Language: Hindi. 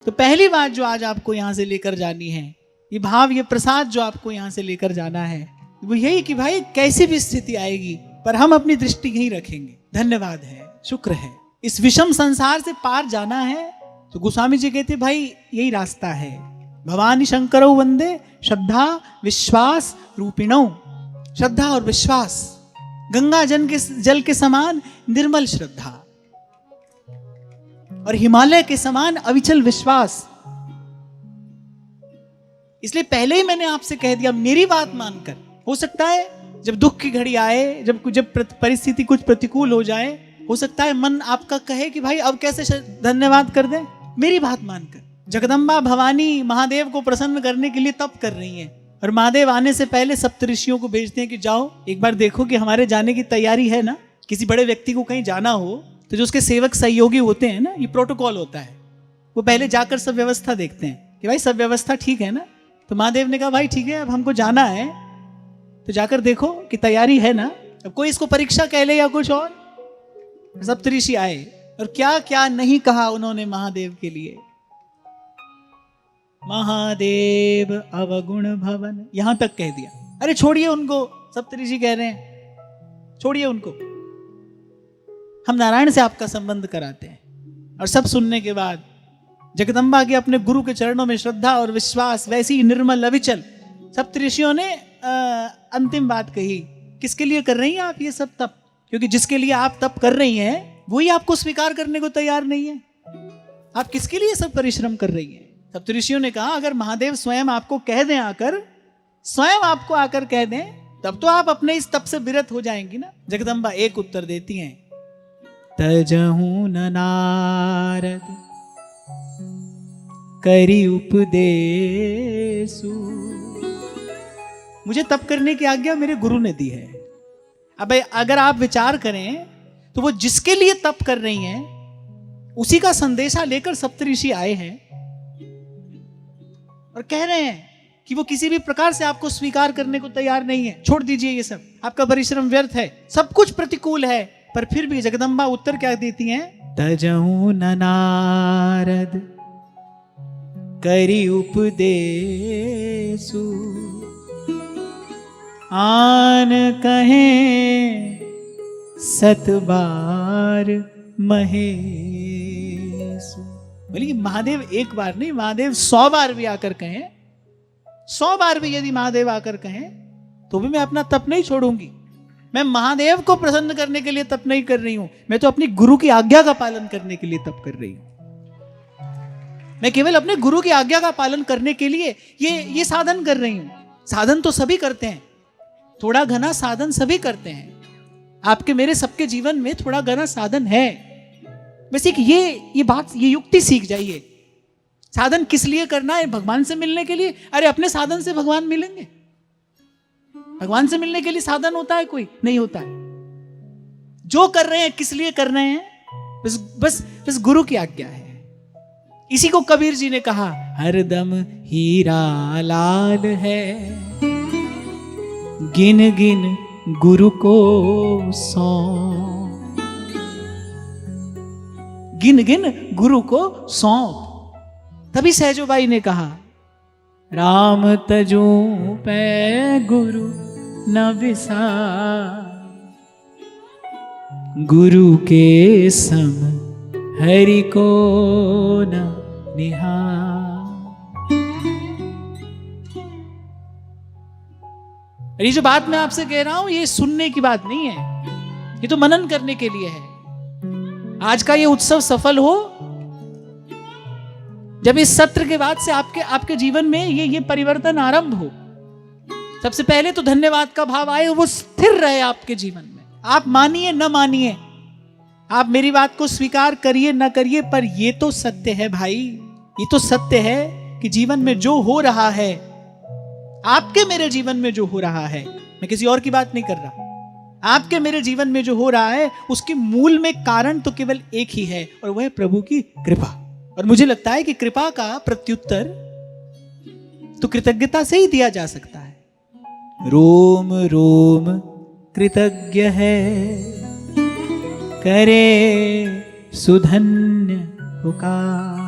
तो पहली बात जो आज आपको यहां से लेकर जानी है, ये भाव, ये प्रसाद जो आपको यहां से लेकर जाना है, वो यही कि भाई कैसी भी स्थिति आएगी पर हम अपनी दृष्टि यहीं रखेंगे। धन्यवाद है, शुक्र है। इस विषम संसार से पार जाना है तो गोस्वामी जी कहते भाई यही रास्ता है। भवानी शंकरौ वंदे श्रद्धा विश्वास रूपिणौ। श्रद्धा और विश्वास, गंगा जल के समान निर्मल श्रद्धा और हिमालय के समान अविचल विश्वास। इसलिए पहले ही मैंने आपसे कह दिया, मेरी बात मानकर। हो सकता है जब दुख की घड़ी आए, जब परिस्थिति कुछ प्रतिकूल हो जाए, हो सकता है मन आपका कहे कि भाई अब कैसे धन्यवाद कर दें। मेरी बात मानकर जगदम्बा भवानी महादेव को प्रसन्न करने के लिए तप कर रही हैं, और महादेव आने से पहले सप्तऋषियों को भेजते हैं कि जाओ एक बार देखो कि हमारे जाने की तैयारी है ना। किसी बड़े व्यक्ति को कहीं जाना हो तो जो उसके सेवक सहयोगी होते हैं ना, ये प्रोटोकॉल होता है, वो पहले जाकर सब व्यवस्था देखते हैं कि भाई सब व्यवस्था ठीक है ना। तो महादेव ने कहा भाई ठीक है, अब हमको जाना है तो जाकर देखो कि तैयारी है ना। अब कोई इसको परीक्षा कह ले या कुछ और। सप्तऋषि आए और क्या क्या नहीं कहा उन्होंने महादेव के लिए। महादेव अवगुण भवन, यहां तक कह दिया। अरे छोड़िए उनको, सप्तऋषि कह रहे हैं छोड़िए उनको, हम नारायण से आपका संबंध कराते हैं। और सब सुनने के बाद जगदम्बा के अपने गुरु के चरणों में श्रद्धा और विश्वास वैसी ही निर्मल अविचल। सप्तऋषियों ने अंतिम बात कही, किसके लिए कर रही हैं आप ये सब तप? क्योंकि जिसके लिए आप तप कर रही हैं वही आपको स्वीकार करने को तैयार नहीं है। आप किसके लिए सब परिश्रम कर रही हैं? सप्तऋषियों ने कहा अगर महादेव स्वयं आपको कह दें, आकर स्वयं आपको आकर कह दें, तब तो आप अपने इस तप से विरत हो जाएंगी ना। जगदम्बा एक उत्तर देती हैं, तजहु न नारद करी उपदेशु। मुझे तप करने की आज्ञा मेरे गुरु ने दी है। अब अगर आप विचार करें तो वो जिसके लिए तप कर रही हैं उसी का संदेशा लेकर सप्तऋषि आए हैं और कह रहे हैं कि वो किसी भी प्रकार से आपको स्वीकार करने को तैयार नहीं है। छोड़ दीजिए ये सब, आपका परिश्रम व्यर्थ है, सब कुछ प्रतिकूल है। पर फिर भी जगदम्बा उत्तर क्या देती हैं? तजहु न नारद करी उपदेशु, आन कहें सतबार महेशु। बोलिए महादेव एक बार नहीं, महादेव 100 बार भी आकर कहें, 100 बार भी यदि महादेव आकर कहें तो भी मैं अपना तप नहीं छोड़ूंगी। मैं महादेव को प्रसन्न करने के लिए तप नहीं कर रही हूं, मैं तो अपनी गुरु की आज्ञा का पालन करने के लिए तप कर रही हूं। मैं केवल अपने गुरु की आज्ञा का पालन करने के लिए ये साधन कर रही हूं। साधन तो सभी करते हैं, थोड़ा घना साधन सभी करते हैं। आपके मेरे सबके जीवन में थोड़ा घना साधन है। बस एक ये बात, ये युक्ति सीख जाइए। साधन किस लिए करना है? भगवान से मिलने के लिए। अरे अपने साधन से भगवान मिलेंगे? भगवान से मिलने के लिए साधन होता है? कोई नहीं होता है। जो कर रहे हैं किस लिए कर रहे हैं? बस गुरु की आज्ञा है। इसी को कबीर जी ने कहा, हरदम हीरा लाल है, गिन गिन गुरु को सौंप, गिन गिन गुरु को सौंप। तभी सहजोबाई ने कहा, राम तजू पे गुरु न विसार, गुरु के सम हरि को न निहार। ये जो बात मैं आपसे कह रहा हूं ये सुनने की बात नहीं है, ये तो मनन करने के लिए है। आज का ये उत्सव सफल हो जब इस सत्र के बाद से आपके जीवन में ये परिवर्तन आरंभ हो। सबसे पहले तो धन्यवाद का भाव आए, वो स्थिर रहे आपके जीवन में। आप मानिए न मानिए, आप मेरी बात को स्वीकार करिए न करिए, पर ये तो सत्य है भाई, ये तो सत्य है कि जीवन में जो हो रहा है, आपके मेरे जीवन में जो हो रहा है, मैं किसी और की बात नहीं कर रहा, आपके मेरे जीवन में जो हो रहा है उसके मूल में कारण तो केवल एक ही है, और वह है प्रभु की कृपा। और मुझे लगता है कि कृपा का प्रत्युत्तर तो कृतज्ञता से ही दिया जा सकता है। रोम रोम कृतज्ञ है, करे सुधन्य पुकार।